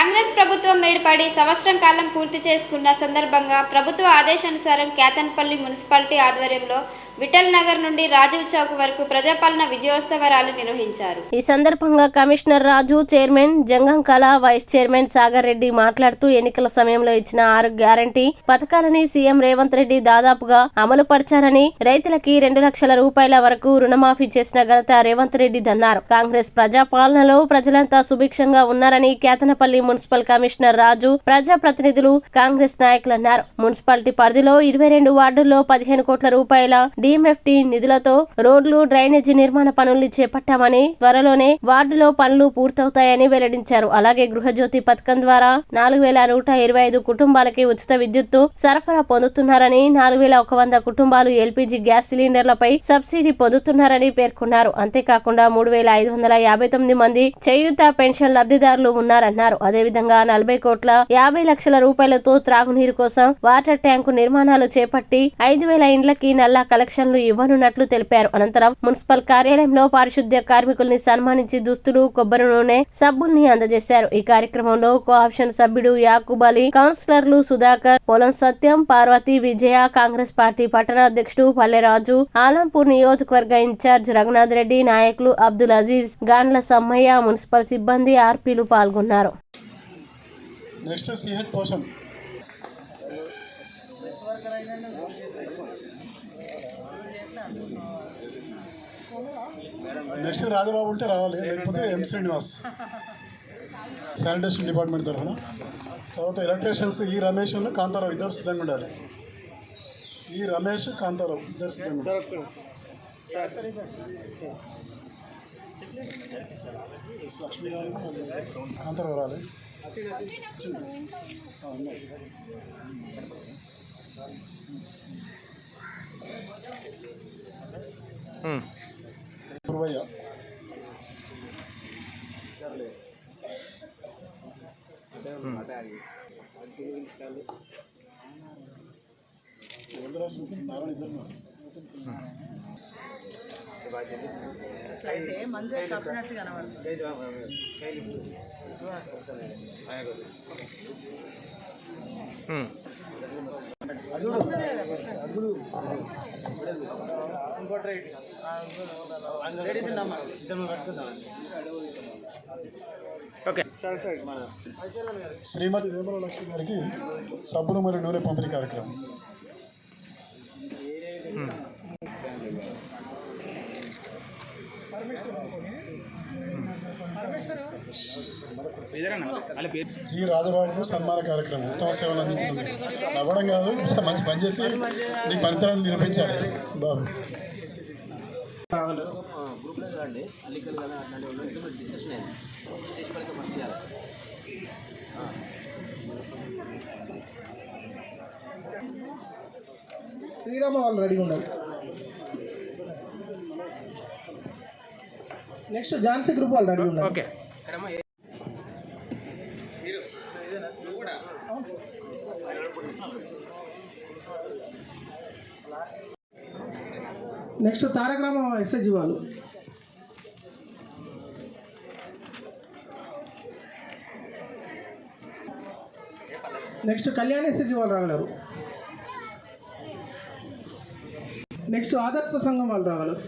కాంగ్రెస్ ప్రభుత్వం ఏర్పడి సంవత్సరం కాలం పూర్తి చేసుకున్న సందర్భంగా ప్రభుత్వ ఆదేశానుసారం కేతన్పల్లి మున్సిపాలిటీ ఆధ్వర్యంలో విఠల్ నగర్ నుండి రాజీవ్ చౌక్ వరకు ప్రజాపాలన విజయోత్సవ ర్యాలీ నిర్వహించారు. ఈ సందర్భంగా కమిషనర్ రాజు, చైర్మన్ జంగం కళ, వైస్ చైర్మన్ సాగర్ రెడ్డి మాట్లాడుతూ ఎన్నికల సమయంలో ఇచ్చిన 6 గ్యారంటీ పథకాలని సీఎం రేవంత్ రెడ్డి దాదాపుగా అమలు పరిచారని, రైతులకి 2 లక్షల రూపాయల వరకు రుణమాఫీ చేసిన ఘనత రేవంత్ రెడ్డిదన్నారు. కాంగ్రెస్ ప్రజాపాలనలో ప్రజలంతా సుభిక్షంగా ఉన్నారని కేతనపల్లి మున్సిపల్ కమిషనర్ రాజు, ప్రజాప్రతినిధులు, కాంగ్రెస్ నాయకులు అన్నారు. మున్సిపాలిటీ పరిధిలో 22 వార్డుల్లో 15 కోట్ల రూపాయల DMFT నిధులతో రోడ్లు, డ్రైనేజీ నిర్మాణ పనులు చేపట్టామని, త్వరలోనే వార్డులో పనులు పూర్తవుతాయని వెల్లడించారు. అలాగే గృహజ్యోతి పథకం ద్వారా 4125 కుటుంబాలకి ఉచిత విద్యుత్తు సరఫరా పొందుతున్నారని, 4100 కుటుంబాలు LPG గ్యాస్ సిలిండర్లపై సబ్సిడీ పొందుతున్నారని పేర్కొన్నారు. అంతేకాకుండా 3559 మంది చేయూత పెన్షన్ లబ్ధిదారులు ఉన్నారన్నారు. అదేవిధంగా 40 కోట్ల 50 లక్షల రూపాయలతో త్రాగునీరు కోసం వాటర్ ట్యాంకు నిర్మాణాలు చేపట్టి 5000 ఇండ్లకి నల్లా కలెక్షన్లు ఇవ్వనున్నట్లు తెలిపారు. అనంతరం మున్సిపల్ కార్యాలయంలో పారిశుద్ధ్య కార్మికుల్ని సన్మానించి దుస్తులు, కొబ్బరి నూనె, సబ్బుల్ని అందజేశారు. ఈ కార్యక్రమంలో కోఆప్షన్ సభ్యుడు యాకూబ్ అలీ, కౌన్సిలర్లు సుధాకర్, పొలం సత్యం, పార్వతి, విజయ, కాంగ్రెస్ పార్టీ పట్టణ అధ్యక్షుడు పల్లెరాజు, ఆలంపూర్ నియోజకవర్గ ఇన్ఛార్జ్ రఘునాథ్ రెడ్డి, నాయకులు అబ్దుల్ అజీజ్, గాండ్ల సమ్మయ్య, మున్సిపల్ సిబ్బంది, ఆర్పీలు పాల్గొన్నారు. నెక్స్ట్ రాజబాబు ఉంటే రావాలి, లేకపోతే ఎం శ్రీనివాస్ శానిటేషన్ డిపార్ట్మెంట్ తరఫున. తర్వాత ఎలక్ట్రీషియన్స్ ఈ రమేష్ కాంతారావు ఇద్దరు సిద్ధంగా ఉండాలి. ఈ రమేష్, కాంతారావు ఇద్దరు సిద్ధంగా ఉండాలి. లక్ష్మీ కాంతారావు రాలి. గురువయ్య, నారాయణ ఇద్దరు శ్రీమతి వేమల లక్ష్మి గారికి సబ్బులు మరియు నూనె పంపిణీ కార్యక్రమం. జి రాజబాబు సన్మాన కార్యక్రమం. ఉత్తమ సేవలు అందించినందుకు నవ్వడం కాదు, మంచి పని చేసి నీ పనితనాన్ని నిరూపించాలి బాబు. శ్రీరామ వాళ్ళు రెడీగా ఉండాలి. నెక్స్ట్ ఝాన్సీ గ్రూప్ వాళ్ళు రెడీ ఉండాలి. ఓకే. నెక్స్ట్ తారకరామ SHG వాళ్ళు. నెక్స్ట్ కళ్యాణ్ SHG వాళ్ళు రాగలరు. నెక్స్ట్ ఆదర్శ సంఘం వాళ్ళు రాగలరు.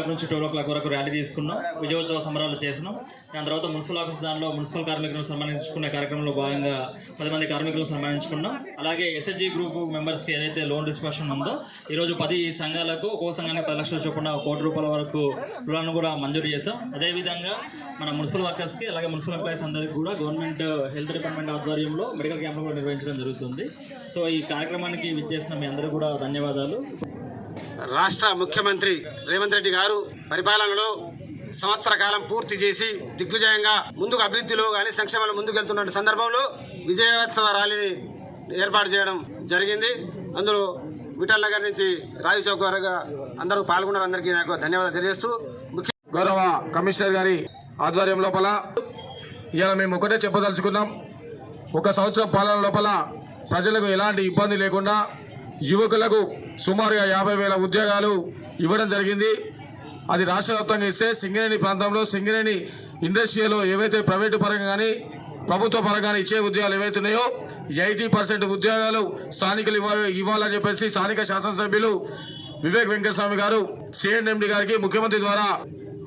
నుంచి 12 o'clock వరకు ర్యాలీ తీసుకున్నాం. విజయోత్సవ సంబరాలు చేసినాం. దాని తర్వాత మున్సిపల్ ఆఫీస్ దానిలో మున్సిపల్ కార్మికులను సన్మానించుకునే కార్యక్రమంలో భాగంగా 10 మంది కార్మికులను సన్మానించుకున్నాం. అలాగే SHG గ్రూప్ మెంబర్స్కి ఏదైతే లోన్ డిస్కషన్ ఉందో ఈరోజు 10 సంఘాలకు ఒక్కో సంఘానికి 10 లక్షల చొప్పున ₹1 కోటి వరకు రుణాలను కూడా మంజూరు చేశాం. అదేవిధంగా మన మున్సిపల్ వర్కర్స్కి అలాగే మున్సిపల్ ఎంప్లాయీస్ అందరికీ కూడా గవర్నమెంట్ హెల్త్ డిపార్ట్మెంట్ ఆధ్వర్యంలో మెడికల్ క్యాంపులు కూడా నిర్వహించడం జరుగుతుంది. సో ఈ కార్యక్రమానికి విచ్చేసిన మీ అందరూ కూడా ధన్యవాదాలు. రాష్ట్ర ముఖ్యమంత్రి రేవంత్ రెడ్డి గారు పరిపాలనలో సంవత్సర కాలం పూర్తి చేసి దిగ్విజయంగా ముందుకు అభివృద్ధిలో కానీ సంక్షేమంలో ముందుకెళ్తున్న సందర్భంలో విజయోత్సవ ర్యాలీని ఏర్పాటు చేయడం జరిగింది. అందులో విఠల్ నగర్ నుంచి రాజీవ్ చౌక్ వరకు అందరూ పాల్గొన్నారు. అందరికీ నాకు ధన్యవాదాలు తెలియజేస్తూ గౌరవ కమిషనర్ గారి ఆధ్వర్యం లోపల ఇవాళ మేము ఒకటే చెప్పదలుచుకున్నాం. 1 సంవత్సరం పాలన లోపల ప్రజలకు ఎలాంటి ఇబ్బంది లేకుండా యువకులకు సుమారుగా 50,000 ఉద్యోగాలు ఇవ్వడం జరిగింది. అది రాష్ట్ర వ్యాప్తంగా ఇస్తే సింగరేణి ప్రాంతంలో సింగరేణి ఇండస్ట్రీలో ఏవైతే ప్రైవేటు పరంగా కానీ ప్రభుత్వ పరంగా ఇచ్చే ఉద్యోగాలు ఏవైతే ఉన్నాయో 80% ఉద్యోగాలు స్థానికులు ఇవ్వాలని చెప్పేసి స్థానిక శాసనసభ్యులు వివేక్ వెంకటస్వామి గారు సిఎండి గారికి ముఖ్యమంత్రి ద్వారా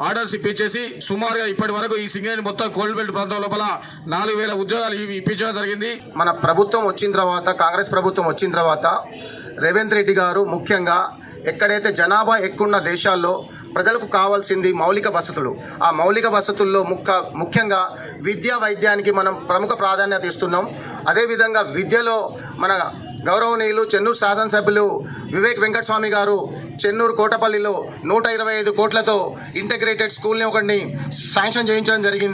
ఆర్డర్స్ ఇప్పించేసి సుమారుగా ఇప్పటి వరకు ఈ సింగరేణి మొత్తం కోల్డ్ బెల్ట్ ప్రాంతం లోపల 4,000 ఉద్యోగాలు ఇప్పించడం జరిగింది. మన ప్రభుత్వం వచ్చిన తర్వాత, కాంగ్రెస్ ప్రభుత్వం వచ్చిన తర్వాత రేవంత్ రెడ్డి గారు ముఖ్యంగా ఎక్కడైతే జనాభా ఎక్కువ దేశాల్లో ప్రజలకు కావాల్సింది మౌలిక వసతులు. ఆ మౌలిక వసతుల్లో ముఖ్యంగా విద్యా వైద్యానికి మనం ప్రముఖ ప్రాధాన్యత ఇస్తున్నాం. అదేవిధంగా విద్యలో మన గౌరవనీయులు చెన్నూరు శాసనసభ్యులు వివేక్ వెంకటస్వామి గారు చెన్నూరు కోటపల్లిలో 125 కోట్లతో ఇంటిగ్రేటెడ్ స్కూల్ని ఒకటిని శాంక్షన్ చేయించడం జరిగింది.